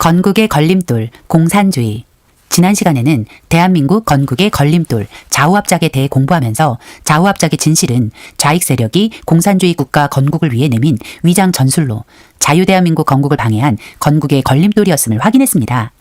건국의 걸림돌, 공산주의. 지난 시간에는 대한민국 건국의 걸림돌, 좌우합작에 대해 공부하면서 좌우합작의 진실은 좌익 세력이 공산주의 국가 건국을 위해 내민 위장 전술로 자유대한민국 건국을 방해한 건국의 걸림돌이었음을 확인했습니다.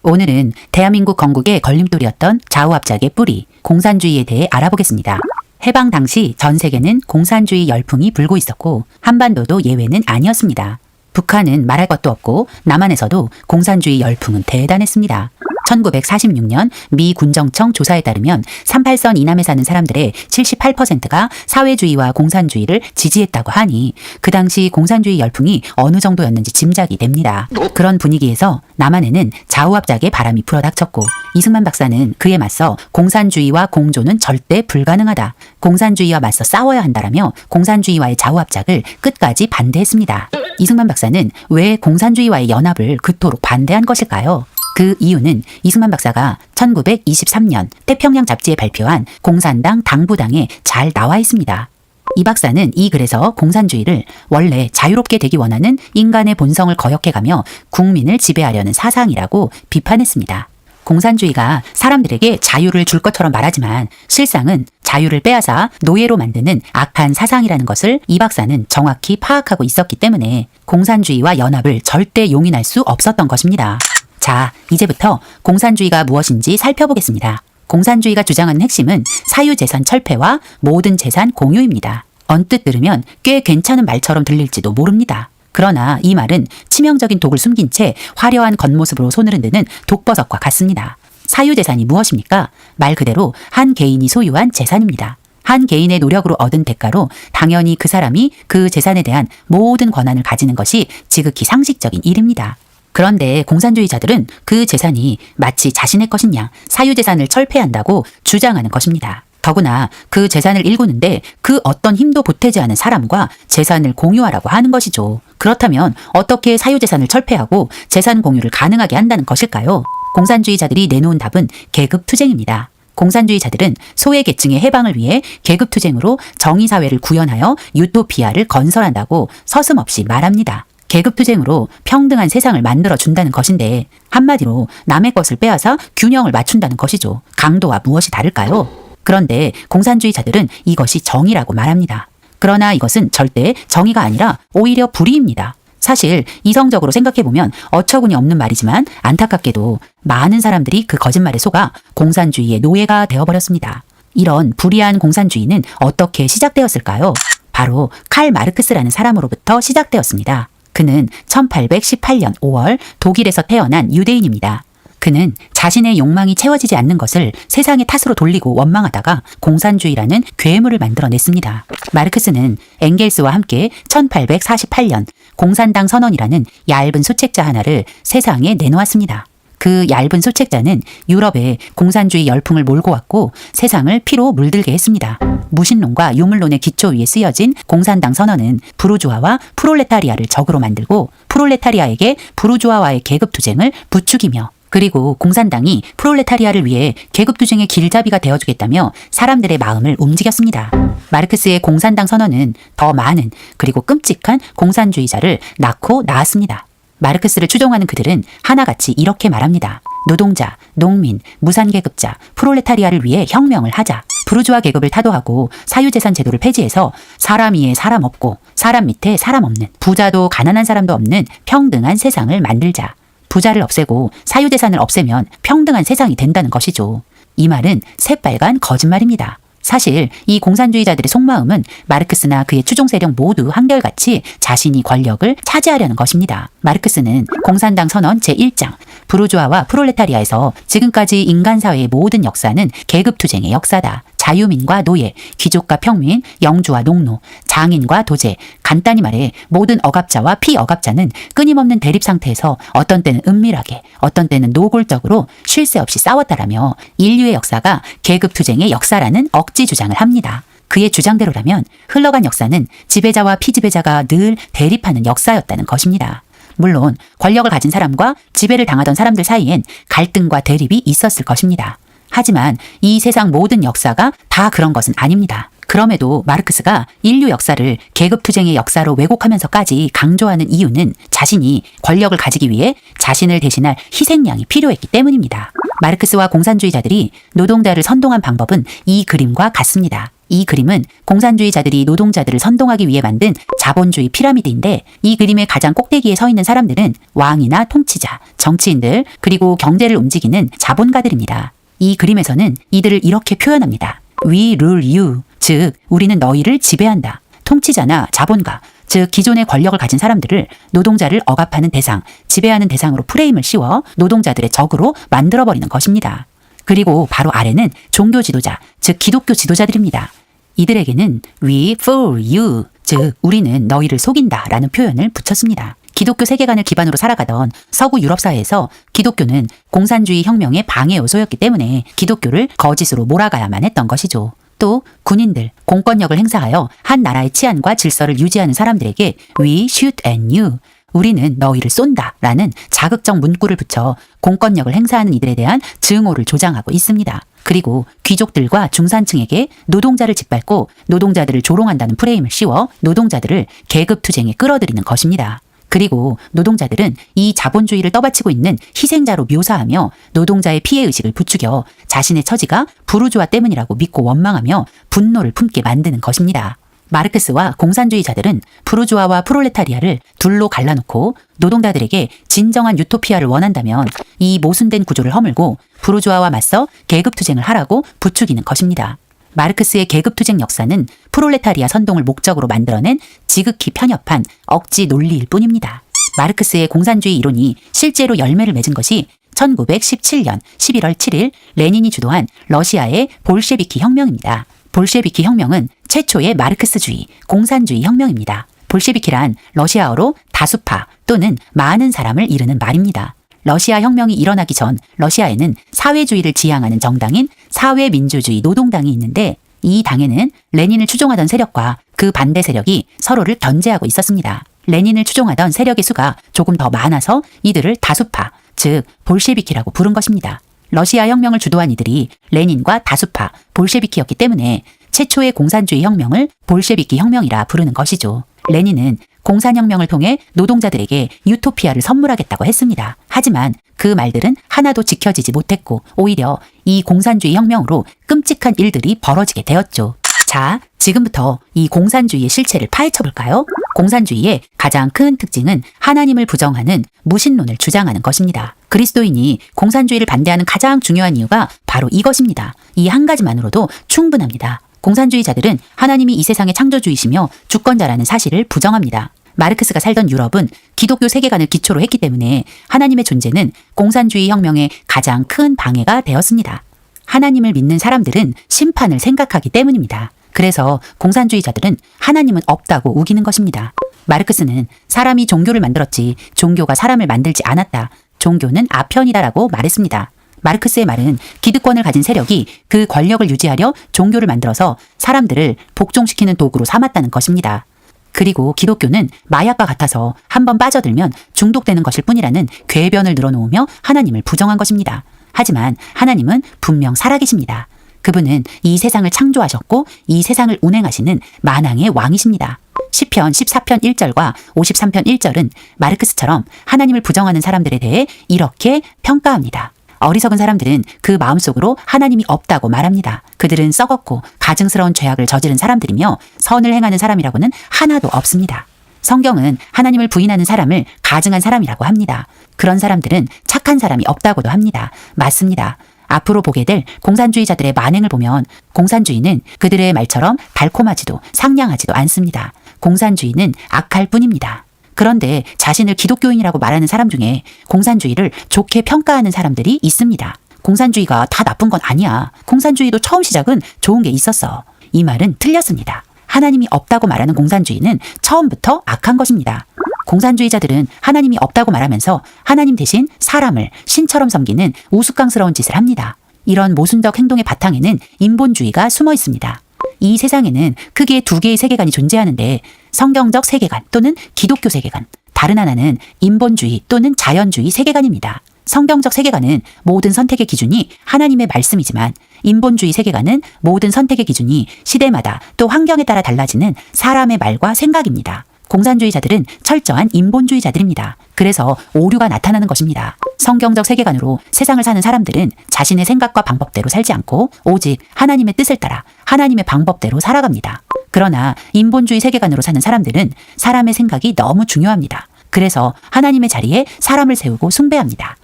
오늘은 대한민국 건국의 걸림돌이었던 좌우합작의 뿌리, 공산주의에 대해 알아보겠습니다. 해방 당시 전 세계는 공산주의 열풍이 불고 있었고 한반도도 예외는 아니었습니다. 북한은 말할 것도 없고 남한에서도 공산주의 열풍은 대단했습니다. 1946년 미 군정청 조사에 따르면 38선 이남에 사는 사람들의 78%가 사회주의와 공산주의를 지지했다고 하니 그 당시 공산주의 열풍이 어느 정도였는지 짐작이 됩니다. 그런 분위기에서 남한에는 좌우합작의 바람이 불어닥쳤고 이승만 박사는 그에 맞서 공산주의와 공조는 절대 불가능하다. 공산주의와 맞서 싸워야 한다라며 공산주의와의 좌우합작을 끝까지 반대했습니다. 이승만 박사는 왜 공산주의와의 연합을 그토록 반대한 것일까요? 그 이유는 이승만 박사가 1923년 태평양 잡지에 발표한 공산당 당부당에 잘 나와 있습니다. 이 박사는 이 글에서 공산주의를 원래 자유롭게 되기 원하는 인간의 본성을 거역해가며 국민을 지배하려는 사상이라고 비판했습니다. 공산주의가 사람들에게 자유를 줄 것처럼 말하지만 실상은 자유를 빼앗아 노예로 만드는 악한 사상이라는 것을 이 박사는 정확히 파악하고 있었기 때문에 공산주의와 연합을 절대 용인할 수 없었던 것입니다. 자, 이제부터 공산주의가 무엇인지 살펴보겠습니다. 공산주의가 주장하는 핵심은 사유재산 철폐와 모든 재산 공유입니다. 언뜻 들으면 꽤 괜찮은 말처럼 들릴지도 모릅니다. 그러나 이 말은 치명적인 독을 숨긴 채 화려한 겉모습으로 손을 흔드는 독버섯과 같습니다. 사유재산이 무엇입니까? 말 그대로 한 개인이 소유한 재산입니다. 한 개인의 노력으로 얻은 대가로 당연히 그 사람이 그 재산에 대한 모든 권한을 가지는 것이 지극히 상식적인 일입니다. 그런데 공산주의자들은 그 재산이 마치 자신의 것인 양 사유재산을 철폐한다고 주장하는 것입니다. 더구나 그 재산을 일구는데 그 어떤 힘도 보태지 않은 사람과 재산을 공유하라고 하는 것이죠. 그렇다면 어떻게 사유재산을 철폐하고 재산 공유를 가능하게 한다는 것일까요? 공산주의자들이 내놓은 답은 계급투쟁입니다. 공산주의자들은 소외계층의 해방을 위해 계급투쟁으로 정의사회를 구현하여 유토피아를 건설한다고 서슴없이 말합니다. 계급투쟁으로 평등한 세상을 만들어준다는 것인데 한마디로 남의 것을 빼앗아 균형을 맞춘다는 것이죠. 강도와 무엇이 다를까요? 그런데 공산주의자들은 이것이 정의라고 말합니다. 그러나 이것은 절대 정의가 아니라 오히려 불의입니다. 사실 이성적으로 생각해보면 어처구니 없는 말이지만 안타깝게도 많은 사람들이 그 거짓말에 속아 공산주의의 노예가 되어버렸습니다. 이런 불의한 공산주의는 어떻게 시작되었을까요? 바로 칼 마르크스라는 사람으로부터 시작되었습니다. 그는 1818년 5월 독일에서 태어난 유대인입니다. 그는 자신의 욕망이 채워지지 않는 것을 세상의 탓으로 돌리고 원망하다가 공산주의라는 괴물을 만들어냈습니다. 마르크스는 엥겔스와 함께 1848년 공산당 선언이라는 얇은 소책자 하나를 세상에 내놓았습니다. 그 얇은 소책자는 유럽에 공산주의 열풍을 몰고 왔고 세상을 피로 물들게 했습니다. 무신론과 유물론의 기초 위에 쓰여진 공산당 선언은 부르주아와 프롤레타리아를 적으로 만들고 프롤레타리아에게 부르주아와의 계급투쟁을 부추기며 그리고 공산당이 프롤레타리아를 위해 계급투쟁의 길잡이가 되어주겠다며 사람들의 마음을 움직였습니다. 마르크스의 공산당 선언은 더 많은 그리고 끔찍한 공산주의자를 낳고 낳았습니다. 마르크스를 추종하는 그들은 하나같이 이렇게 말합니다. 노동자, 농민, 무산계급자, 프롤레타리아를 위해 혁명을 하자. 부르주아 계급을 타도하고 사유재산 제도를 폐지해서 사람 위에 사람 없고 사람 밑에 사람 없는 부자도 가난한 사람도 없는 평등한 세상을 만들자. 부자를 없애고 사유재산을 없애면 평등한 세상이 된다는 것이죠. 이 말은 새빨간 거짓말입니다. 사실 이 공산주의자들의 속마음은 마르크스나 그의 추종 세력 모두 한결같이 자신이 권력을 차지하려는 것입니다. 마르크스는 공산당 선언 제1장 부르주아와 프롤레타리아에서 지금까지 인간사회의 모든 역사는 계급투쟁의 역사다. 자유민과 노예, 귀족과 평민, 영주와 농노, 장인과 도제, 간단히 말해 모든 억압자와 피억압자는 끊임없는 대립 상태에서 어떤 때는 은밀하게, 어떤 때는 노골적으로 쉴 새 없이 싸웠다라며 인류의 역사가 계급투쟁의 역사라는 억지 주장을 합니다. 그의 주장대로라면 흘러간 역사는 지배자와 피지배자가 늘 대립하는 역사였다는 것입니다. 물론 권력을 가진 사람과 지배를 당하던 사람들 사이엔 갈등과 대립이 있었을 것입니다. 하지만 이 세상 모든 역사가 다 그런 것은 아닙니다. 그럼에도 마르크스가 인류 역사를 계급투쟁의 역사로 왜곡하면서까지 강조하는 이유는 자신이 권력을 가지기 위해 자신을 대신할 희생양이 필요했기 때문입니다. 마르크스와 공산주의자들이 노동자를 선동한 방법은 이 그림과 같습니다. 이 그림은 공산주의자들이 노동자들을 선동하기 위해 만든 자본주의 피라미드인데, 이 그림의 가장 꼭대기에 서 있는 사람들은 왕이나 통치자, 정치인들, 그리고 경제를 움직이는 자본가들입니다. 이 그림에서는 이들을 이렇게 표현합니다. We rule you, 즉 우리는 너희를 지배한다. 통치자나 자본가, 즉 기존의 권력을 가진 사람들을 노동자를 억압하는 대상, 지배하는 대상으로 프레임을 씌워 노동자들의 적으로 만들어버리는 것입니다. 그리고 바로 아래는 종교 지도자, 즉 기독교 지도자들입니다. 이들에게는 we fool you, 즉 우리는 너희를 속인다 라는 표현을 붙였습니다. 기독교 세계관을 기반으로 살아가던 서구 유럽 사회에서 기독교는 공산주의 혁명의 방해 요소였기 때문에 기독교를 거짓으로 몰아가야만 했던 것이죠. 또 군인들, 공권력을 행사하여 한 나라의 치안과 질서를 유지하는 사람들에게 we shoot at you, 우리는 너희를 쏜다 라는 자극적 문구를 붙여 공권력을 행사하는 이들에 대한 증오를 조장하고 있습니다. 그리고 귀족들과 중산층에게 노동자를 짓밟고 노동자들을 조롱한다는 프레임을 씌워 노동자들을 계급투쟁에 끌어들이는 것입니다. 그리고 노동자들은 이 자본주의를 떠받치고 있는 희생자로 묘사하며 노동자의 피해의식을 부추겨 자신의 처지가 부르주아 때문이라고 믿고 원망하며 분노를 품게 만드는 것입니다. 마르크스와 공산주의자들은 부르주아와 프롤레타리아를 둘로 갈라놓고 노동자들에게 진정한 유토피아를 원한다면 이 모순된 구조를 허물고 부르주아와 맞서 계급투쟁을 하라고 부추기는 것입니다. 마르크스의 계급투쟁 역사는 프롤레타리아 선동을 목적으로 만들어낸 지극히 편협한 억지 논리일 뿐입니다. 마르크스의 공산주의 이론이 실제로 열매를 맺은 것이 1917년 11월 7일 레닌이 주도한 러시아의 볼셰비키 혁명입니다. 볼셰비키 혁명은 최초의 마르크스주의, 공산주의 혁명입니다. 볼셰비키란 러시아어로 다수파 또는 많은 사람을 이르는 말입니다. 러시아 혁명이 일어나기 전 러시아에는 사회주의를 지향하는 정당인 사회민주주의 노동당이 있는데, 이 당에는 레닌을 추종하던 세력과 그 반대 세력이 서로를 견제하고 있었습니다. 레닌을 추종하던 세력의 수가 조금 더 많아서 이들을 다수파, 즉 볼셰비키라고 부른 것입니다. 러시아 혁명을 주도한 이들이 레닌과 다수파, 볼셰비키였기 때문에 최초의 공산주의 혁명을 볼셰비키 혁명이라 부르는 것이죠. 레닌은 공산혁명을 통해 노동자들에게 유토피아를 선물하겠다고 했습니다. 하지만 그 말들은 하나도 지켜지지 못했고 오히려 이 공산주의 혁명으로 끔찍한 일들이 벌어지게 되었죠. 자, 지금부터 이 공산주의의 실체를 파헤쳐 볼까요? 공산주의의 가장 큰 특징은 하나님을 부정하는 무신론을 주장하는 것입니다. 그리스도인이 공산주의를 반대하는 가장 중요한 이유가 바로 이것입니다. 이 한 가지만으로도 충분합니다. 공산주의자들은 하나님이 이 세상의 창조주이시며 주권자라는 사실을 부정합니다. 마르크스가 살던 유럽은 기독교 세계관을 기초로 했기 때문에 하나님의 존재는 공산주의 혁명의 가장 큰 방해가 되었습니다. 하나님을 믿는 사람들은 심판을 생각하기 때문입니다. 그래서 공산주의자들은 하나님은 없다고 우기는 것입니다. 마르크스는 사람이 종교를 만들었지 종교가 사람을 만들지 않았다. 종교는 아편이다라고 말했습니다. 마르크스의 말은 기득권을 가진 세력이 그 권력을 유지하려 종교를 만들어서 사람들을 복종시키는 도구로 삼았다는 것입니다. 그리고 기독교는 마약과 같아서 한번 빠져들면 중독되는 것일 뿐이라는 궤변을 늘어놓으며 하나님을 부정한 것입니다. 하지만 하나님은 분명 살아계십니다. 그분은 이 세상을 창조하셨고 이 세상을 운행하시는 만왕의 왕이십니다. 시편 14편 1절과 53편 1절은 마르크스처럼 하나님을 부정하는 사람들에 대해 이렇게 평가합니다. 어리석은 사람들은 그 마음속으로 하나님이 없다고 말합니다. 그들은 썩었고 가증스러운 죄악을 저지른 사람들이며 선을 행하는 사람이라고는 하나도 없습니다. 성경은 하나님을 부인하는 사람을 가증한 사람이라고 합니다. 그런 사람들은 착한 사람이 없다고도 합니다. 맞습니다. 앞으로 보게 될 공산주의자들의 만행을 보면 공산주의는 그들의 말처럼 달콤하지도 상냥하지도 않습니다. 공산주의는 악할 뿐입니다. 그런데 자신을 기독교인이라고 말하는 사람 중에 공산주의를 좋게 평가하는 사람들이 있습니다. 공산주의가 다 나쁜 건 아니야. 공산주의도 처음 시작은 좋은 게 있었어. 이 말은 틀렸습니다. 하나님이 없다고 말하는 공산주의는 처음부터 악한 것입니다. 공산주의자들은 하나님이 없다고 말하면서 하나님 대신 사람을 신처럼 섬기는 우스꽝스러운 짓을 합니다. 이런 모순적 행동의 바탕에는 인본주의가 숨어 있습니다. 이 세상에는 크게 두 개의 세계관이 존재하는데 성경적 세계관 또는 기독교 세계관, 다른 하나는 인본주의 또는 자연주의 세계관입니다. 성경적 세계관은 모든 선택의 기준이 하나님의 말씀이지만 인본주의 세계관은 모든 선택의 기준이 시대마다 또 환경에 따라 달라지는 사람의 말과 생각입니다. 공산주의자들은 철저한 인본주의자들입니다. 그래서 오류가 나타나는 것입니다. 성경적 세계관으로 세상을 사는 사람들은 자신의 생각과 방법대로 살지 않고 오직 하나님의 뜻을 따라 하나님의 방법대로 살아갑니다. 그러나 인본주의 세계관으로 사는 사람들은 사람의 생각이 너무 중요합니다. 그래서 하나님의 자리에 사람을 세우고 숭배합니다.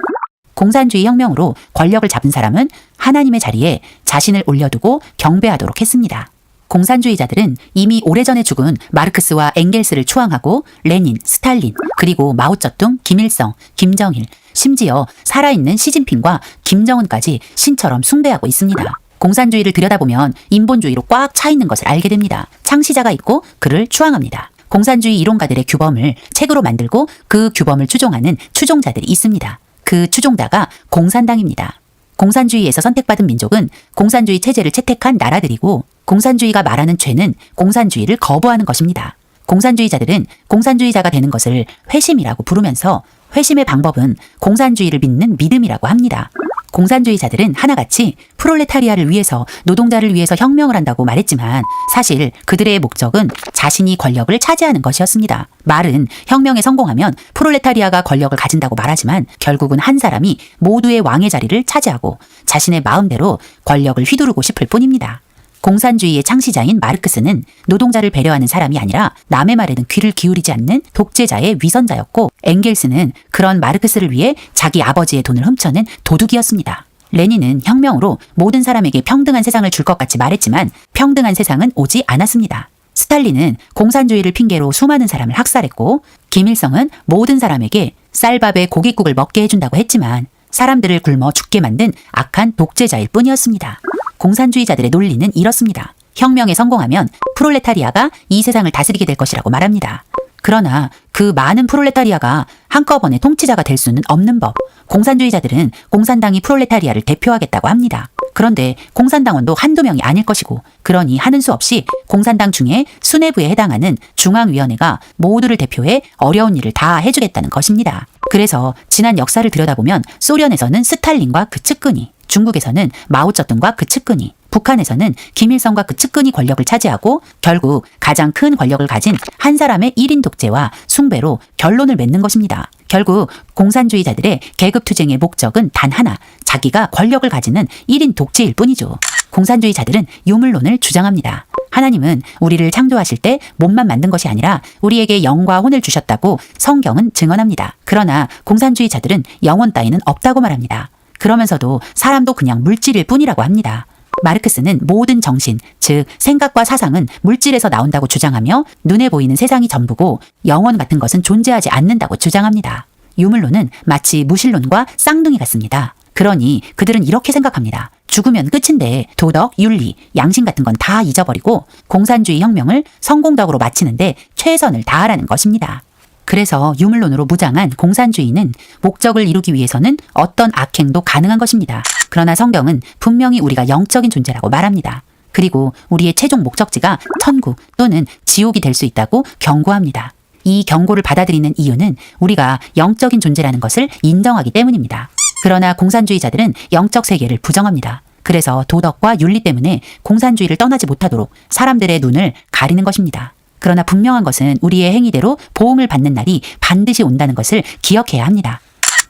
공산주의 혁명으로 권력을 잡은 사람은 하나님의 자리에 자신을 올려두고 경배하도록 했습니다. 공산주의자들은 이미 오래전에 죽은 마르크스와 엥겔스를 추앙하고 레닌, 스탈린, 그리고 마오쩌둥, 김일성, 김정일, 심지어 살아있는 시진핑과 김정은까지 신처럼 숭배하고 있습니다. 공산주의를 들여다보면 인본주의로 꽉 차 있는 것을 알게 됩니다. 창시자가 있고 그를 추앙합니다. 공산주의 이론가들의 규범을 책으로 만들고 그 규범을 추종하는 추종자들이 있습니다. 그 추종자가 공산당입니다. 공산주의에서 선택받은 민족은 공산주의 체제를 채택한 나라들이고 공산주의가 말하는 죄는 공산주의를 거부하는 것입니다. 공산주의자들은 공산주의자가 되는 것을 회심이라고 부르면서 회심의 방법은 공산주의를 믿는 믿음이라고 합니다. 공산주의자들은 하나같이 프롤레타리아를 위해서 노동자를 위해서 혁명을 한다고 말했지만 사실 그들의 목적은 자신이 권력을 차지하는 것이었습니다. 말은 혁명에 성공하면 프롤레타리아가 권력을 가진다고 말하지만 결국은 한 사람이 모두의 왕의 자리를 차지하고 자신의 마음대로 권력을 휘두르고 싶을 뿐입니다. 공산주의의 창시자인 마르크스는 노동자를 배려하는 사람이 아니라 남의 말에는 귀를 기울이지 않는 독재자의 위선자였고 엥겔스는 그런 마르크스를 위해 자기 아버지의 돈을 훔쳐낸 도둑이었습니다. 레닌은 혁명으로 모든 사람에게 평등한 세상을 줄 것 같이 말했지만 평등한 세상은 오지 않았습니다. 스탈린은 공산주의를 핑계로 수많은 사람을 학살했고 김일성은 모든 사람에게 쌀밥에 고깃국을 먹게 해준다고 했지만 사람들을 굶어 죽게 만든 악한 독재자일 뿐이었습니다. 공산주의자들의 논리는 이렇습니다. 혁명에 성공하면 프롤레타리아가 이 세상을 다스리게 될 것이라고 말합니다. 그러나 그 많은 프롤레타리아가 한꺼번에 통치자가 될 수는 없는 법. 공산주의자들은 공산당이 프롤레타리아를 대표하겠다고 합니다. 그런데 공산당원도 한두 명이 아닐 것이고 그러니 하는 수 없이 공산당 중에 수뇌부에 해당하는 중앙위원회가 모두를 대표해 어려운 일을 다 해주겠다는 것입니다. 그래서 지난 역사를 들여다보면 소련에서는 스탈린과 그 측근이, 중국에서는 마오쩌둥과 그 측근이, 북한에서는 김일성과 그 측근이 권력을 차지하고 결국 가장 큰 권력을 가진 한 사람의 1인 독재와 숭배로 결론을 맺는 것입니다. 결국 공산주의자들의 계급투쟁의 목적은 단 하나, 자기가 권력을 가지는 1인 독재일 뿐이죠. 공산주의자들은 유물론을 주장합니다. 하나님은 우리를 창조하실 때 몸만 만든 것이 아니라 우리에게 영과 혼을 주셨다고 성경은 증언합니다. 그러나 공산주의자들은 영혼 따위는 없다고 말합니다. 그러면서도 사람도 그냥 물질일 뿐이라고 합니다. 마르크스는 모든 정신, 즉 생각과 사상은 물질에서 나온다고 주장하며 눈에 보이는 세상이 전부고 영혼 같은 것은 존재하지 않는다고 주장합니다. 유물론은 마치 무신론과 쌍둥이 같습니다. 그러니 그들은 이렇게 생각합니다. 죽으면 끝인데 도덕, 윤리, 양심 같은 건 다 잊어버리고 공산주의 혁명을 성공적으로 마치는데 최선을 다하라는 것입니다. 그래서 유물론으로 무장한 공산주의는 목적을 이루기 위해서는 어떤 악행도 가능한 것입니다. 그러나 성경은 분명히 우리가 영적인 존재라고 말합니다. 그리고 우리의 최종 목적지가 천국 또는 지옥이 될 수 있다고 경고합니다. 이 경고를 받아들이는 이유는 우리가 영적인 존재라는 것을 인정하기 때문입니다. 그러나 공산주의자들은 영적 세계를 부정합니다. 그래서 도덕과 윤리 때문에 공산주의를 떠나지 못하도록 사람들의 눈을 가리는 것입니다. 그러나 분명한 것은 우리의 행위대로 보응을 받는 날이 반드시 온다는 것을 기억해야 합니다.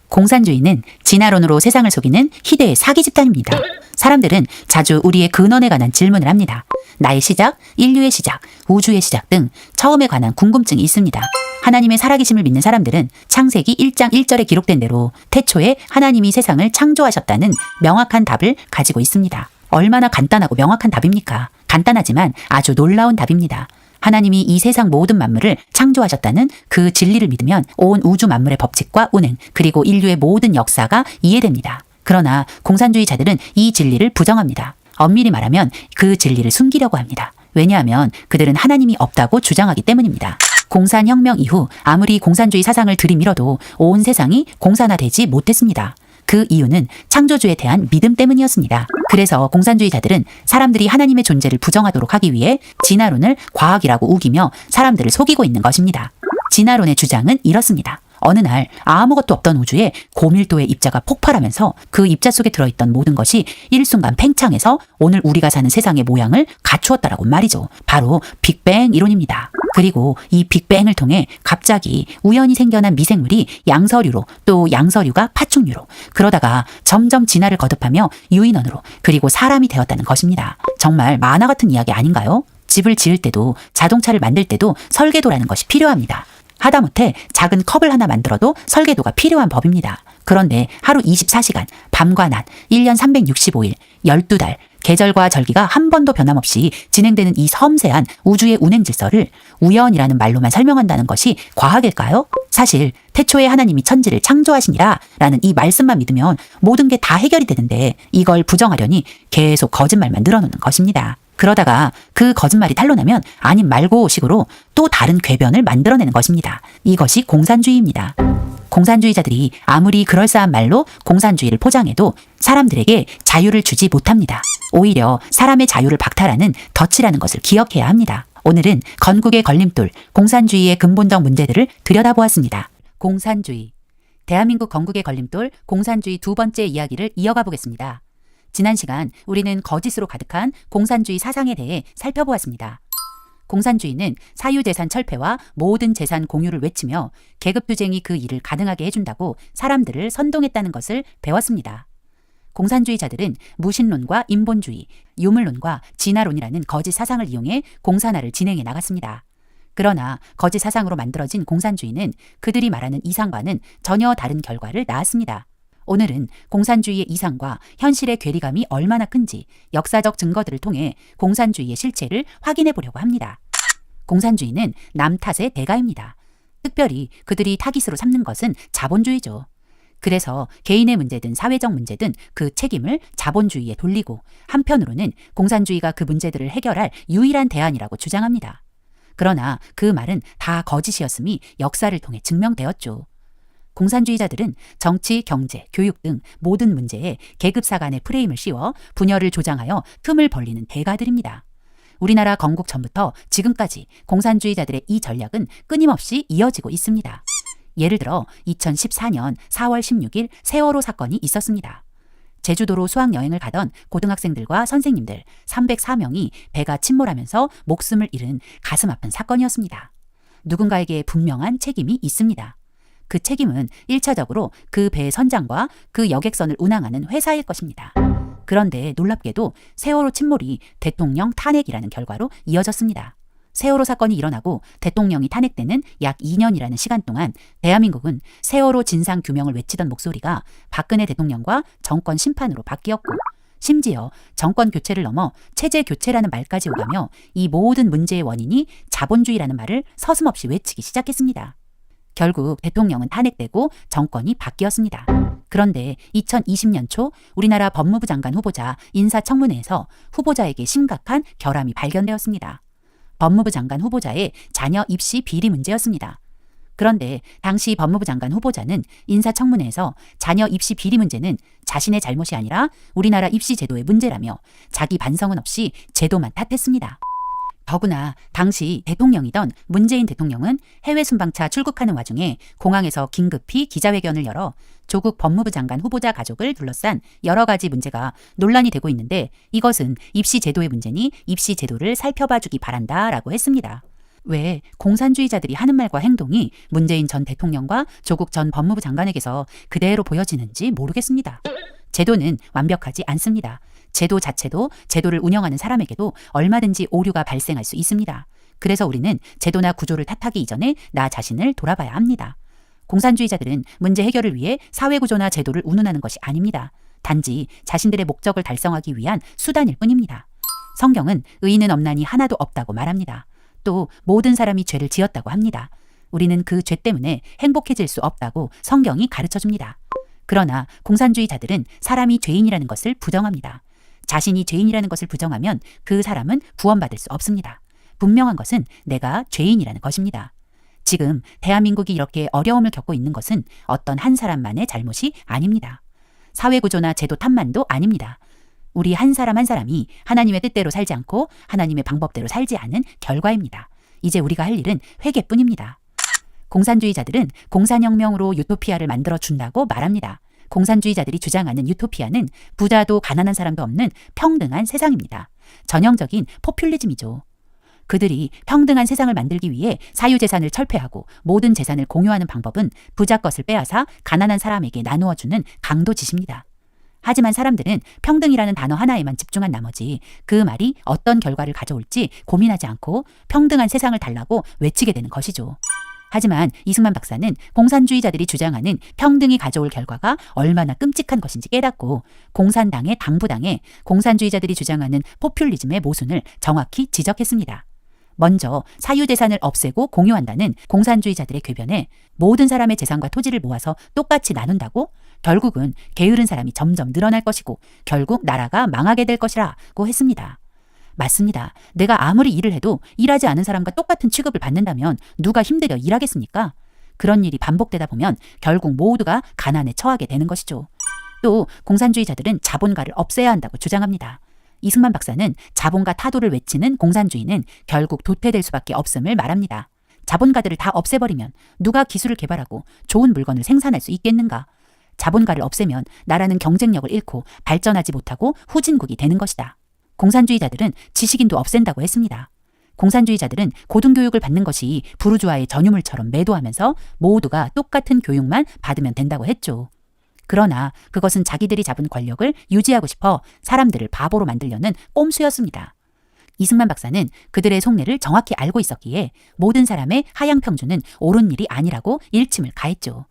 공산주의는 진화론으로 세상을 속이는 희대의 사기 집단입니다. 사람들은 자주 우리의 근원에 관한 질문을 합니다. 나의 시작, 인류의 시작, 우주의 시작 등 처음에 관한 궁금증이 있습니다. 하나님의 살아계심을 믿는 사람들은 창세기 1장 1절에 기록된 대로 태초에 하나님이 세상을 창조하셨다는 명확한 답을 가지고 있습니다. 얼마나 간단하고 명확한 답입니까? 간단하지만 아주 놀라운 답입니다. 하나님이 이 세상 모든 만물을 창조하셨다는 그 진리를 믿으면 온 우주 만물의 법칙과 운행 그리고 인류의 모든 역사가 이해됩니다. 그러나 공산주의자들은 이 진리를 부정합니다. 엄밀히 말하면 그 진리를 숨기려고 합니다. 왜냐하면 그들은 하나님이 없다고 주장하기 때문입니다. 공산혁명 이후 아무리 공산주의 사상을 들이밀어도 온 세상이 공산화되지 못했습니다. 그 이유는 창조주에 대한 믿음 때문이었습니다. 그래서 공산주의자들은 사람들이 하나님의 존재를 부정하도록 하기 위해 진화론을 과학이라고 우기며 사람들을 속이고 있는 것입니다. 진화론의 주장은 이렇습니다. 어느 날 아무것도 없던 우주에 고밀도의 입자가 폭발하면서 그 입자 속에 들어있던 모든 것이 일순간 팽창해서 오늘 우리가 사는 세상의 모양을 갖추었다라고 말이죠. 바로 빅뱅 이론입니다. 그리고 이 빅뱅을 통해 갑자기 우연히 생겨난 미생물이 양서류로, 또 양서류가 파충류로, 그러다가 점점 진화를 거듭하며 유인원으로, 그리고 사람이 되었다는 것입니다. 정말 만화 같은 이야기 아닌가요? 집을 지을 때도, 자동차를 만들 때도 설계도라는 것이 필요합니다. 하다못해 작은 컵을 하나 만들어도 설계도가 필요한 법입니다. 그런데 하루 24시간, 밤과 낮, 1년 365일, 12달, 계절과 절기가 한 번도 변함없이 진행되는 이 섬세한 우주의 운행 질서를 우연이라는 말로만 설명한다는 것이 과학일까요? 사실 태초에 하나님이 천지를 창조하시니라 라는 이 말씀만 믿으면 모든 게 다 해결이 되는데, 이걸 부정하려니 계속 거짓말만 늘어놓는 것입니다. 그러다가 그 거짓말이 탄로나면 아님 말고 식으로 또 다른 궤변을 만들어내는 것입니다. 이것이 공산주의입니다. 공산주의자들이 아무리 그럴싸한 말로 공산주의를 포장해도 사람들에게 자유를 주지 못합니다. 오히려 사람의 자유를 박탈하는 덫이라는 것을 기억해야 합니다. 오늘은 건국의 걸림돌, 공산주의의 근본적 문제들을 들여다보았습니다. 공산주의. 대한민국 건국의 걸림돌, 공산주의 두 번째 이야기를 이어가 보겠습니다. 지난 시간 우리는 거짓으로 가득한 공산주의 사상에 대해 살펴보았습니다. 공산주의는 사유재산 철폐와 모든 재산 공유를 외치며 계급투쟁이 그 일을 가능하게 해준다고 사람들을 선동했다는 것을 배웠습니다. 공산주의자들은 무신론과 인본주의, 유물론과 진화론이라는 거짓 사상을 이용해 공산화를 진행해 나갔습니다. 그러나 거짓 사상으로 만들어진 공산주의는 그들이 말하는 이상과는 전혀 다른 결과를 낳았습니다. 오늘은 공산주의의 이상과 현실의 괴리감이 얼마나 큰지 역사적 증거들을 통해 공산주의의 실체를 확인해 보려고 합니다. 공산주의는 남 탓의 대가입니다. 특별히 그들이 타깃으로 삼는 것은 자본주의죠. 그래서 개인의 문제든 사회적 문제든 그 책임을 자본주의에 돌리고, 한편으로는 공산주의가 그 문제들을 해결할 유일한 대안이라고 주장합니다. 그러나 그 말은 다 거짓이었음이 역사를 통해 증명되었죠. 공산주의자들은 정치, 경제, 교육 등 모든 문제에 계급사 간의 프레임을 씌워 분열을 조장하여 틈을 벌리는 대가들입니다. 우리나라 건국 전부터 지금까지 공산주의자들의 이 전략은 끊임없이 이어지고 있습니다. 예를 들어 2014년 4월 16일 세월호 사건이 있었습니다. 제주도로 수학여행을 가던 고등학생들과 선생님들 304명이 배가 침몰하면서 목숨을 잃은 가슴 아픈 사건이었습니다. 누군가에게 분명한 책임이 있습니다. 그 책임은 1차적으로 그 배의 선장과 그 여객선을 운항하는 회사일 것입니다. 그런데 놀랍게도 세월호 침몰이 대통령 탄핵이라는 결과로 이어졌습니다. 세월호 사건이 일어나고 대통령이 탄핵되는 약 2년이라는 시간 동안 대한민국은 세월호 진상규명을 외치던 목소리가 박근혜 대통령과 정권 심판으로 바뀌었고, 심지어 정권 교체를 넘어 체제 교체라는 말까지 오가며 이 모든 문제의 원인이 자본주의라는 말을 서슴없이 외치기 시작했습니다. 결국 대통령은 탄핵되고 정권이 바뀌었습니다. 그런데 2020년 초 우리나라 법무부 장관 후보자 인사청문회에서 후보자에게 심각한 결함이 발견되었습니다. 법무부 장관 후보자의 자녀 입시 비리 문제였습니다. 그런데 당시 법무부 장관 후보자는 인사청문회에서 자녀 입시 비리 문제는 자신의 잘못이 아니라 우리나라 입시 제도의 문제라며 자기 반성은 없이 제도만 탓했습니다. 더구나 당시 대통령이던 문재인 대통령은 해외 순방차 출국하는 와중에 공항에서 긴급히 기자회견을 열어 조국 법무부 장관 후보자 가족을 둘러싼 여러 가지 문제가 논란이 되고 있는데, 이것은 입시 제도의 문제니 입시 제도를 살펴봐 주기 바란다라고 했습니다. 왜 공산주의자들이 하는 말과 행동이 문재인 전 대통령과 조국 전 법무부 장관에게서 그대로 보여지는지 모르겠습니다. 제도는 완벽하지 않습니다. 제도 자체도 제도를 운영하는 사람에게도 얼마든지 오류가 발생할 수 있습니다. 그래서 우리는 제도나 구조를 탓하기 이전에 나 자신을 돌아봐야 합니다. 공산주의자들은 문제 해결을 위해 사회구조나 제도를 운운하는 것이 아닙니다. 단지 자신들의 목적을 달성하기 위한 수단일 뿐입니다. 성경은 의인은 없나니 하나도 없다고 말합니다. 또 모든 사람이 죄를 지었다고 합니다. 우리는 그 죄 때문에 행복해질 수 없다고 성경이 가르쳐줍니다. 그러나 공산주의자들은 사람이 죄인이라는 것을 부정합니다. 자신이 죄인이라는 것을 부정하면 그 사람은 구원받을 수 없습니다. 분명한 것은 내가 죄인이라는 것입니다. 지금 대한민국이 이렇게 어려움을 겪고 있는 것은 어떤 한 사람만의 잘못이 아닙니다. 사회구조나 제도 탓만도 아닙니다. 우리 한 사람 한 사람이 하나님의 뜻대로 살지 않고 하나님의 방법대로 살지 않은 결과입니다. 이제 우리가 할 일은 회개뿐입니다. 공산주의자들은 공산혁명으로 유토피아를 만들어준다고 말합니다. 공산주의자들이 주장하는 유토피아는 부자도 가난한 사람도 없는 평등한 세상입니다. 전형적인 포퓰리즘이죠. 그들이 평등한 세상을 만들기 위해 사유재산을 철폐하고 모든 재산을 공유하는 방법은 부자 것을 빼앗아 가난한 사람에게 나누어주는 강도짓입니다. 하지만 사람들은 평등이라는 단어 하나에만 집중한 나머지 그 말이 어떤 결과를 가져올지 고민하지 않고 평등한 세상을 달라고 외치게 되는 것이죠. 하지만 이승만 박사는 공산주의자들이 주장하는 평등이 가져올 결과가 얼마나 끔찍한 것인지 깨닫고 공산당의 당부당에 공산주의자들이 주장하는 포퓰리즘의 모순을 정확히 지적했습니다. 먼저 사유재산을 없애고 공유한다는 공산주의자들의 궤변에 모든 사람의 재산과 토지를 모아서 똑같이 나눈다고 결국은 게으른 사람이 점점 늘어날 것이고 결국 나라가 망하게 될 것이라고 했습니다. 맞습니다. 내가 아무리 일을 해도 일하지 않은 사람과 똑같은 취급을 받는다면 누가 힘들여 일하겠습니까? 그런 일이 반복되다 보면 결국 모두가 가난에 처하게 되는 것이죠. 또 공산주의자들은 자본가를 없애야 한다고 주장합니다. 이승만 박사는 자본가 타도를 외치는 공산주의는 결국 도태될 수밖에 없음을 말합니다. 자본가들을 다 없애버리면 누가 기술을 개발하고 좋은 물건을 생산할 수 있겠는가? 자본가를 없애면 나라는 경쟁력을 잃고 발전하지 못하고 후진국이 되는 것이다. 공산주의자들은 지식인도 없앤다고 했습니다. 공산주의자들은 고등교육을 받는 것이 부르주아의 전유물처럼 매도하면서 모두가 똑같은 교육만 받으면 된다고 했죠. 그러나 그것은 자기들이 잡은 권력을 유지하고 싶어 사람들을 바보로 만들려는 꼼수였습니다. 이승만 박사는 그들의 속내를 정확히 알고 있었기에 모든 사람의 하향 평준은 옳은 일이 아니라고 일침을 가했죠.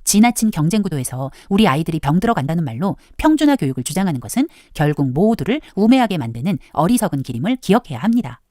지나친 경쟁 구도에서 우리 아이들이 병들어 간다는 말로 평준화 교육을 주장하는 것은 결국 모두를 우매하게 만드는 어리석은 길임을 기억해야 합니다.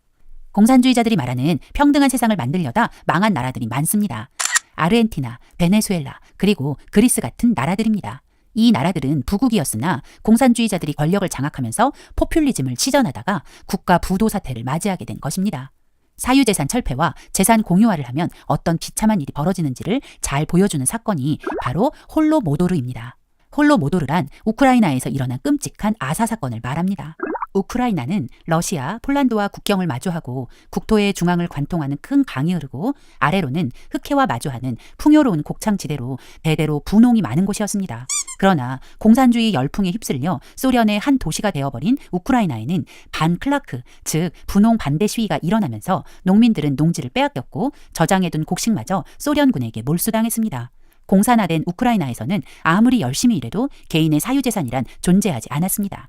공산주의자들이 말하는 평등한 세상을 만들려다 망한 나라들이 많습니다. 아르헨티나, 베네수엘라, 그리고 그리스 같은 나라들입니다. 이 나라들은 부국이었으나 공산주의자들이 권력을 장악하면서 포퓰리즘을 시전하다가 국가 부도 사태를 맞이하게 된 것입니다. 사유재산 철폐와 재산 공유화를 하면 어떤 비참한 일이 벌어지는지를 잘 보여주는 사건이 바로 홀로모도르입니다. 홀로모도르란 우크라이나에서 일어난 끔찍한 아사 사건을 말합니다. 우크라이나는 러시아, 폴란드와 국경을 마주하고 국토의 중앙을 관통하는 큰 강이 흐르고 아래로는 흑해와 마주하는 풍요로운 곡창지대로 대대로 분홍이 많은 곳이었습니다. 그러나 공산주의 열풍에 휩쓸려 소련의 한 도시가 되어버린 우크라이나에는 반클라크, 즉 분홍 반대 시위가 일어나면서 농민들은 농지를 빼앗겼고 저장해둔 곡식마저 소련군에게 몰수당했습니다. 공산화된 우크라이나에서는 아무리 열심히 일해도 개인의 사유재산이란 존재하지 않았습니다.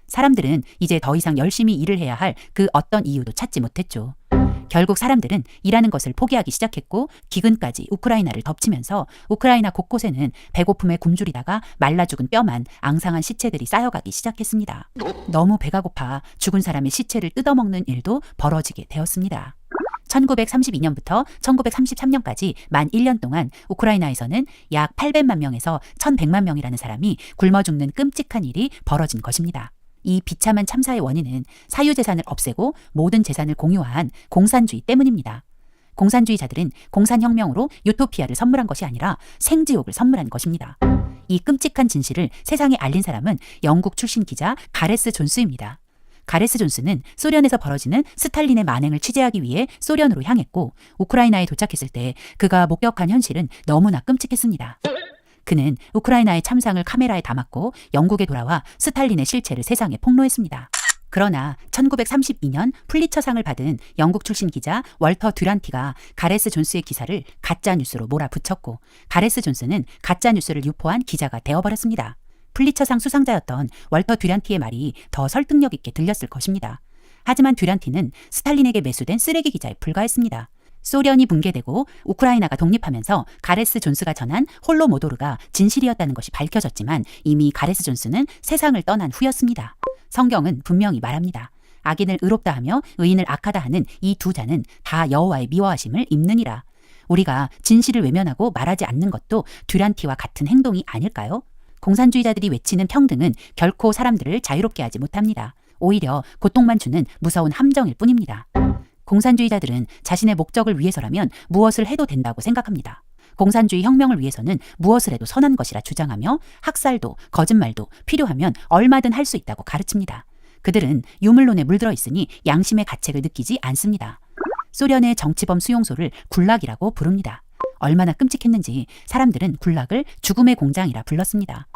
사람들은 이제 더 이상 열심히 일을 해야 할 그 어떤 이유도 찾지 못했죠. 결국 사람들은 일하는 것을 포기하기 시작했고 기근까지 우크라이나를 덮치면서 우크라이나 곳곳에는 배고픔에 굶주리다가 말라 죽은 뼈만 앙상한 시체들이 쌓여가기 시작했습니다. 너무 배가 고파 죽은 사람의 시체를 뜯어먹는 일도 벌어지게 되었습니다. 1932년부터 1933년까지 만 1년 동안 우크라이나에서는 약 800만 명에서 1100만 명이라는 사람이 굶어 죽는 끔찍한 일이 벌어진 것입니다. 이 비참한 참사의 원인은 사유재산을 없애고 모든 재산을 공유화한 공산주의 때문입니다. 공산주의자들은 공산혁명으로 유토피아를 선물한 것이 아니라 생지옥을 선물한 것입니다. 이 끔찍한 진실을 세상에 알린 사람은 영국 출신 기자 가레스 존스입니다. 가레스 존스는 소련에서 벌어지는 스탈린의 만행을 취재하기 위해 소련으로 향했고 우크라이나에 도착했을 때 그가 목격한 현실은 너무나 끔찍했습니다. 그는 우크라이나의 참상을 카메라에 담았고 영국에 돌아와 스탈린의 실체를 세상에 폭로했습니다. 그러나 1932년 풀리처상을 받은 영국 출신 기자 월터 듀란티가 가레스 존스의 기사를 가짜뉴스로 몰아붙였고 가레스 존스는 가짜뉴스를 유포한 기자가 되어버렸습니다. 풀리처상 수상자였던 월터 듀란티의 말이 더 설득력 있게 들렸을 것입니다. 하지만 듀란티는 스탈린에게 매수된 쓰레기 기자에 불과했습니다. 소련이 붕괴되고 우크라이나가 독립하면서 가레스 존스가 전한 홀로모도르가 진실이었다는 것이 밝혀졌지만 이미 가레스 존스는 세상을 떠난 후였습니다. 성경은 분명히 말합니다. 악인을 의롭다 하며 의인을 악하다 하는 이 두 자는 다 여호와의 미워하심을 입느니라. 우리가 진실을 외면하고 말하지 않는 것도 듀란티와 같은 행동이 아닐까요? 공산주의자들이 외치는 평등은 결코 사람들을 자유롭게 하지 못합니다. 오히려 고통만 주는 무서운 함정일 뿐입니다. 공산주의자들은 자신의 목적을 위해서라면 무엇을 해도 된다고 생각합니다. 공산주의 혁명을 위해서는 무엇을 해도 선한 것이라 주장하며 학살도 거짓말도 필요하면 얼마든 할 수 있다고 가르칩니다. 그들은 유물론에 물들어 있으니 양심의 가책을 느끼지 않습니다. 소련의 정치범 수용소를 굴락이라고 부릅니다. 얼마나 끔찍했는지 사람들은 굴락을 죽음의 공장이라 불렀습니다.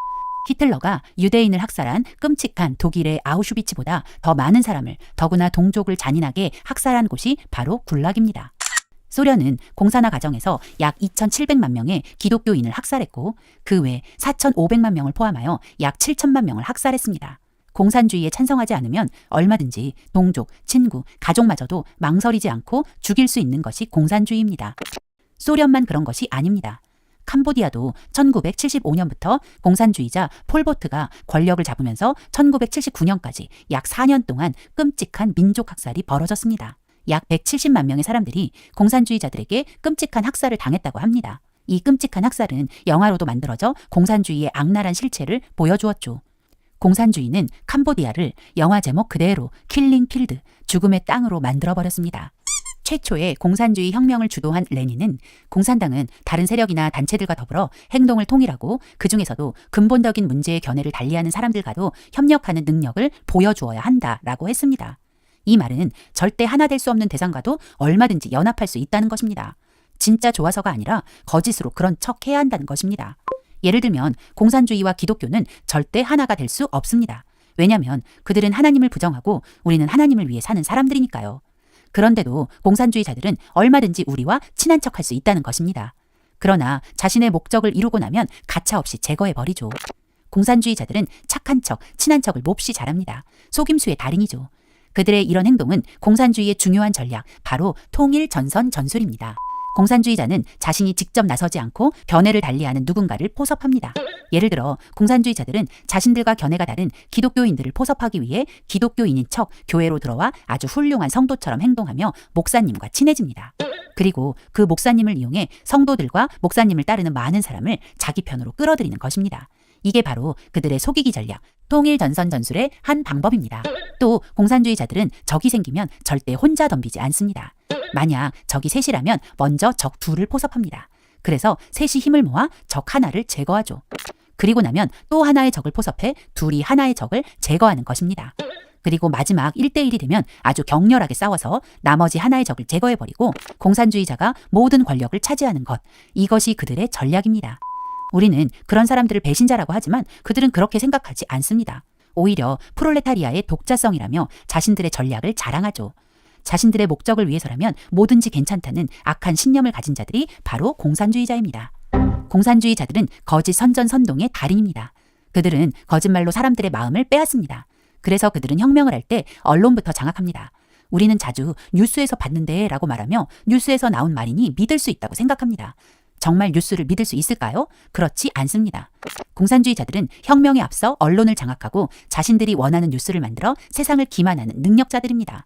히틀러가 유대인을 학살한 끔찍한 독일의 아우슈비츠보다 더 많은 사람을, 더구나 동족을 잔인하게 학살한 곳이 바로 굴락입니다. 소련은 공산화 과정에서 약 2,700만 명의 기독교인을 학살했고 그 외 4,500만 명을 포함하여 약 7천만 명을 학살했습니다. 공산주의에 찬성하지 않으면 얼마든지 동족, 친구, 가족마저도 망설이지 않고 죽일 수 있는 것이 공산주의입니다. 소련만 그런 것이 아닙니다. 캄보디아도 1975년부터 공산주의자 폴포트가 권력을 잡으면서 1979년까지 약 4년 동안 끔찍한 민족 학살이 벌어졌습니다. 약 170만 명의 사람들이 공산주의자들에게 끔찍한 학살을 당했다고 합니다. 이 끔찍한 학살은 영화로도 만들어져 공산주의의 악랄한 실체를 보여주었죠. 공산주의는 캄보디아를 영화 제목 그대로 킬링 필드, 죽음의 땅으로 만들어버렸습니다. 최초의 공산주의 혁명을 주도한 레닌은 공산당은 다른 세력이나 단체들과 더불어 행동을 통일하고 그 중에서도 근본적인 문제의 견해를 달리하는 사람들과도 협력하는 능력을 보여주어야 한다라고 했습니다. 이 말은 절대 하나 될 수 없는 대상과도 얼마든지 연합할 수 있다는 것입니다. 진짜 좋아서가 아니라 거짓으로 그런 척 해야 한다는 것입니다. 예를 들면 공산주의와 기독교는 절대 하나가 될 수 없습니다. 왜냐하면 그들은 하나님을 부정하고 우리는 하나님을 위해 사는 사람들이니까요. 그런데도 공산주의자들은 얼마든지 우리와 친한 척할 수 있다는 것입니다. 그러나 자신의 목적을 이루고 나면 가차없이 제거해버리죠. 공산주의자들은 착한 척, 친한 척을 몹시 잘합니다. 속임수의 달인이죠. 그들의 이런 행동은 공산주의의 중요한 전략, 바로 통일 전선 전술입니다. 공산주의자는 자신이 직접 나서지 않고 견해를 달리하는 누군가를 포섭합니다. 예를 들어 공산주의자들은 자신들과 견해가 다른 기독교인들을 포섭하기 위해 기독교인인 척 교회로 들어와 아주 훌륭한 성도처럼 행동하며 목사님과 친해집니다. 그리고 그 목사님을 이용해 성도들과 목사님을 따르는 많은 사람을 자기 편으로 끌어들이는 것입니다. 이게 바로 그들의 속이기 전략, 통일 전선 전술의 한 방법입니다. 또 공산주의자들은 적이 생기면 절대 혼자 덤비지 않습니다. 만약 적이 셋이라면 먼저 적 둘을 포섭합니다. 그래서 셋이 힘을 모아 적 하나를 제거하죠. 그리고 나면 또 하나의 적을 포섭해 둘이 하나의 적을 제거하는 것입니다. 그리고 마지막 1대1이 되면 아주 격렬하게 싸워서 나머지 하나의 적을 제거해버리고 공산주의자가 모든 권력을 차지하는 것, 이것이 그들의 전략입니다. 우리는 그런 사람들을 배신자라고 하지만 그들은 그렇게 생각하지 않습니다. 오히려 프롤레타리아의 독자성이라며 자신들의 전략을 자랑하죠. 자신들의 목적을 위해서라면 뭐든지 괜찮다는 악한 신념을 가진 자들이 바로 공산주의자입니다. 공산주의자들은 거짓 선전선동의 달인입니다. 그들은 거짓말로 사람들의 마음을 빼앗습니다. 그래서 그들은 혁명을 할 때 언론부터 장악합니다. 우리는 자주 뉴스에서 봤는데 라고 말하며 뉴스에서 나온 말이니 믿을 수 있다고 생각합니다. 정말 뉴스를 믿을 수 있을까요? 그렇지 않습니다. 공산주의자들은 혁명에 앞서 언론을 장악하고 자신들이 원하는 뉴스를 만들어 세상을 기만하는 능력자들입니다.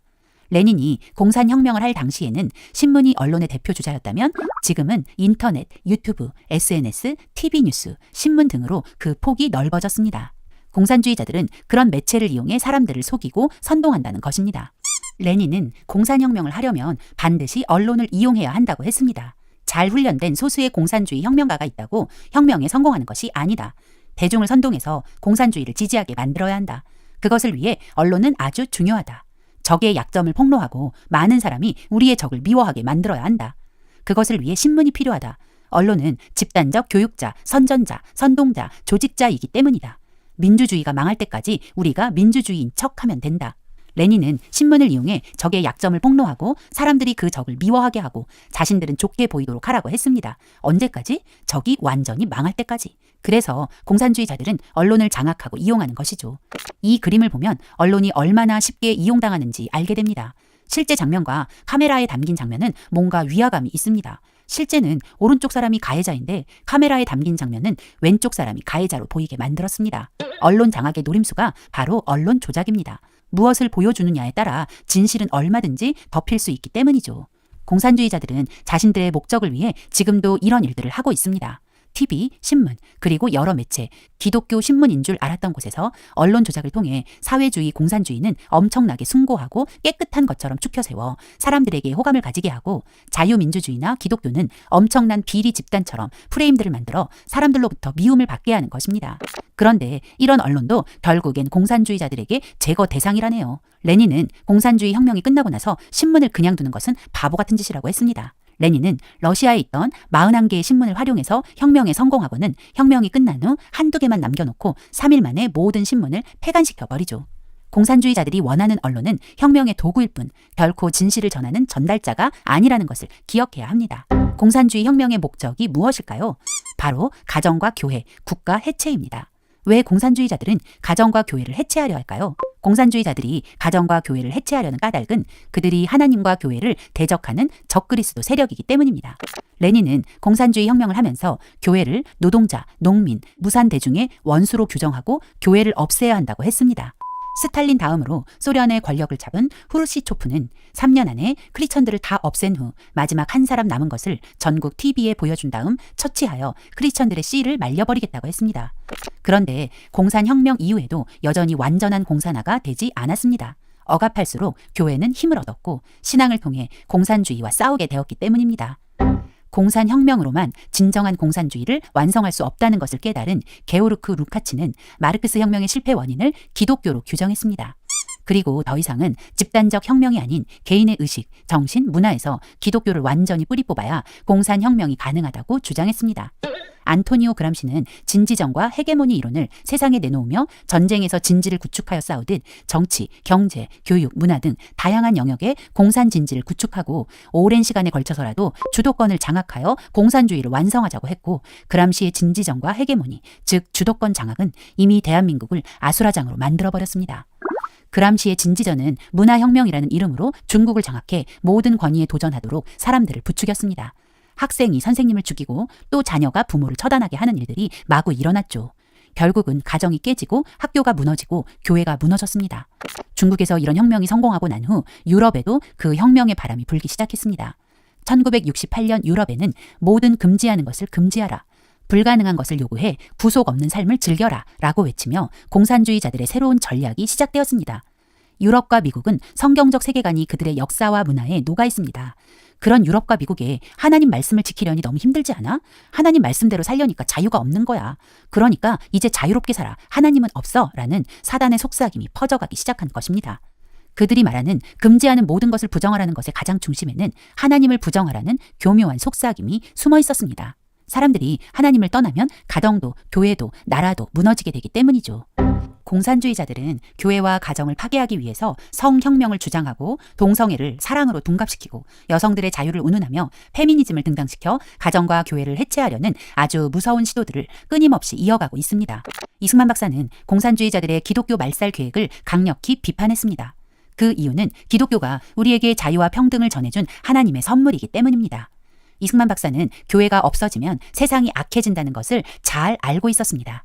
레닌이 공산혁명을 할 당시에는 신문이 언론의 대표 주자였다면 지금은 인터넷, 유튜브, SNS, TV 뉴스, 신문 등으로 그 폭이 넓어졌습니다. 공산주의자들은 그런 매체를 이용해 사람들을 속이고 선동한다는 것입니다. 레닌은 공산혁명을 하려면 반드시 언론을 이용해야 한다고 했습니다. 잘 훈련된 소수의 공산주의 혁명가가 있다고 혁명에 성공하는 것이 아니다. 대중을 선동해서 공산주의를 지지하게 만들어야 한다. 그것을 위해 언론은 아주 중요하다. 적의 약점을 폭로하고 많은 사람이 우리의 적을 미워하게 만들어야 한다. 그것을 위해 신문이 필요하다. 언론은 집단적 교육자, 선전자, 선동자, 조직자이기 때문이다. 민주주의가 망할 때까지 우리가 민주주의인 척하면 된다. 레닌은 신문을 이용해 적의 약점을 폭로하고 사람들이 그 적을 미워하게 하고 자신들은 좋게 보이도록 하라고 했습니다. 언제까지? 적이 완전히 망할 때까지. 그래서 공산주의자들은 언론을 장악하고 이용하는 것이죠. 이 그림을 보면 언론이 얼마나 쉽게 이용당하는지 알게 됩니다. 실제 장면과 카메라에 담긴 장면은 뭔가 위화감이 있습니다. 실제는 오른쪽 사람이 가해자인데 카메라에 담긴 장면은 왼쪽 사람이 가해자로 보이게 만들었습니다. 언론 장악의 노림수가 바로 언론 조작입니다. 무엇을 보여주느냐에 따라 진실은 얼마든지 덮일 수 있기 때문이죠. 공산주의자들은 자신들의 목적을 위해 지금도 이런 일들을 하고 있습니다. TV, 신문, 그리고 여러 매체, 기독교 신문인 줄 알았던 곳에서 언론 조작을 통해 사회주의 공산주의는 엄청나게 숭고하고 깨끗한 것처럼 추켜세워 사람들에게 호감을 가지게 하고 자유민주주의나 기독교는 엄청난 비리 집단처럼 프레임들을 만들어 사람들로부터 미움을 받게 하는 것입니다. 그런데 이런 언론도 결국엔 공산주의자들에게 제거 대상이라네요. 레닌은 공산주의 혁명이 끝나고 나서 신문을 그냥 두는 것은 바보 같은 짓이라고 했습니다. 레닌은 러시아에 있던 41개의 신문을 활용해서 혁명에 성공하고는 혁명이 끝난 후 한두 개만 남겨놓고 3일 만에 모든 신문을 폐간시켜버리죠. 공산주의자들이 원하는 언론은 혁명의 도구일 뿐 결코 진실을 전하는 전달자가 아니라는 것을 기억해야 합니다. 공산주의 혁명의 목적이 무엇일까요? 바로 가정과 교회, 국가 해체입니다. 왜 공산주의자들은 가정과 교회를 해체하려 할까요? 공산주의자들이 가정과 교회를 해체하려는 까닭은 그들이 하나님과 교회를 대적하는 적그리스도 세력이기 때문입니다. 레닌은 공산주의 혁명을 하면서 교회를 노동자, 농민, 무산 대중의 원수로 규정하고 교회를 없애야 한다고 했습니다. 스탈린 다음으로 소련의 권력을 잡은 후르시초프는 3년 안에 크리스천들을 다 없앤 후 마지막 한 사람 남은 것을 전국 TV에 보여준 다음 처치하여 크리스천들의 씨를 말려버리겠다고 했습니다. 그런데 공산혁명 이후에도 여전히 완전한 공산화가 되지 않았습니다. 억압할수록 교회는 힘을 얻었고 신앙을 통해 공산주의와 싸우게 되었기 때문입니다. 공산혁명으로만 진정한 공산주의를 완성할 수 없다는 것을 깨달은 게오르크 루카치는 마르크스 혁명의 실패 원인을 기독교로 규정했습니다. 그리고 더 이상은 집단적 혁명이 아닌 개인의 의식, 정신, 문화에서 기독교를 완전히 뿌리 뽑아야 공산혁명이 가능하다고 주장했습니다. 안토니오 그람시는 진지정과 헤게모니 이론을 세상에 내놓으며 전쟁에서 진지를 구축하여 싸우듯 정치, 경제, 교육, 문화 등 다양한 영역의 공산 진지를 구축하고 오랜 시간에 걸쳐서라도 주도권을 장악하여 공산주의를 완성하자고 했고 그람시의 진지정과 헤게모니, 즉 주도권 장악은 이미 대한민국을 아수라장으로 만들어버렸습니다. 그람시의 진지전은 문화혁명이라는 이름으로 중국을 장악해 모든 권위에 도전하도록 사람들을 부추겼습니다. 학생이 선생님을 죽이고 또 자녀가 부모를 처단하게 하는 일들이 마구 일어났죠. 결국은 가정이 깨지고 학교가 무너지고 교회가 무너졌습니다. 중국에서 이런 혁명이 성공하고 난 후 유럽에도 그 혁명의 바람이 불기 시작했습니다. 1968년 유럽에는 모든 금지하는 것을 금지하라. 불가능한 것을 요구해 구속 없는 삶을 즐겨라 라고 외치며 공산주의자들의 새로운 전략이 시작되었습니다. 유럽과 미국은 성경적 세계관이 그들의 역사와 문화에 녹아 있습니다. 그런 유럽과 미국에 하나님 말씀을 지키려니 너무 힘들지 않아? 하나님 말씀대로 살려니까 자유가 없는 거야. 그러니까 이제 자유롭게 살아. 하나님은 없어. 라는 사단의 속삭임이 퍼져가기 시작한 것입니다. 그들이 말하는 금지하는 모든 것을 부정하라는 것의 가장 중심에는 하나님을 부정하라는 교묘한 속삭임이 숨어 있었습니다. 사람들이 하나님을 떠나면 가정도, 교회도, 나라도 무너지게 되기 때문이죠. 공산주의자들은 교회와 가정을 파괴하기 위해서 성혁명을 주장하고 동성애를 사랑으로 둔갑시키고 여성들의 자유를 운운하며 페미니즘을 등장시켜 가정과 교회를 해체하려는 아주 무서운 시도들을 끊임없이 이어가고 있습니다. 이승만 박사는 공산주의자들의 기독교 말살 계획을 강력히 비판했습니다. 그 이유는 기독교가 우리에게 자유와 평등을 전해준 하나님의 선물이기 때문입니다. 이승만 박사는 교회가 없어지면 세상이 악해진다는 것을 잘 알고 있었습니다.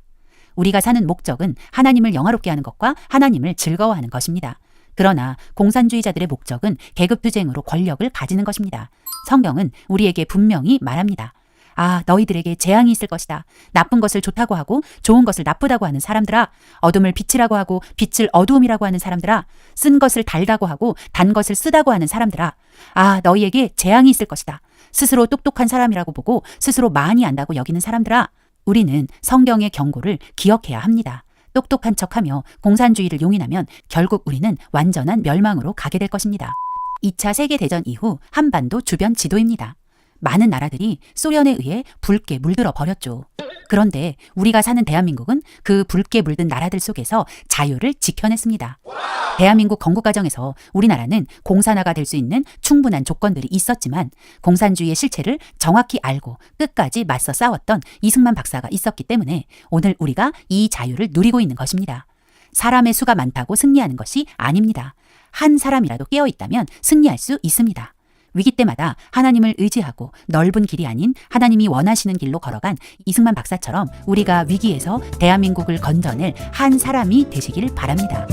우리가 사는 목적은 하나님을 영화롭게 하는 것과 하나님을 즐거워하는 것입니다. 그러나 공산주의자들의 목적은 계급투쟁으로 권력을 가지는 것입니다. 성경은 우리에게 분명히 말합니다. 아, 너희들에게 재앙이 있을 것이다. 나쁜 것을 좋다고 하고 좋은 것을 나쁘다고 하는 사람들아. 어둠을 빛이라고 하고 빛을 어두움이라고 하는 사람들아. 쓴 것을 달다고 하고 단 것을 쓰다고 하는 사람들아. 아, 너희에게 재앙이 있을 것이다. 스스로 똑똑한 사람이라고 보고 스스로 많이 안다고 여기는 사람들아. 우리는 성경의 경고를 기억해야 합니다. 똑똑한 척하며 공산주의를 용인하면 결국 우리는 완전한 멸망으로 가게 될 것입니다. 2차 세계대전 이후 한반도 주변 지도입니다. 많은 나라들이 소련에 의해 붉게 물들어 버렸죠. 그런데 우리가 사는 대한민국은 그 붉게 물든 나라들 속에서 자유를 지켜냈습니다. 대한민국 건국 과정에서 우리나라는 공산화가 될 수 있는 충분한 조건들이 있었지만 공산주의의 실체를 정확히 알고 끝까지 맞서 싸웠던 이승만 박사가 있었기 때문에 오늘 우리가 이 자유를 누리고 있는 것입니다. 사람의 수가 많다고 승리하는 것이 아닙니다. 한 사람이라도 깨어 있다면 승리할 수 있습니다. 위기 때마다 하나님을 의지하고 넓은 길이 아닌 하나님이 원하시는 길로 걸어간 이승만 박사처럼 우리가 위기에서 대한민국을 건져낼 한 사람이 되시길 바랍니다.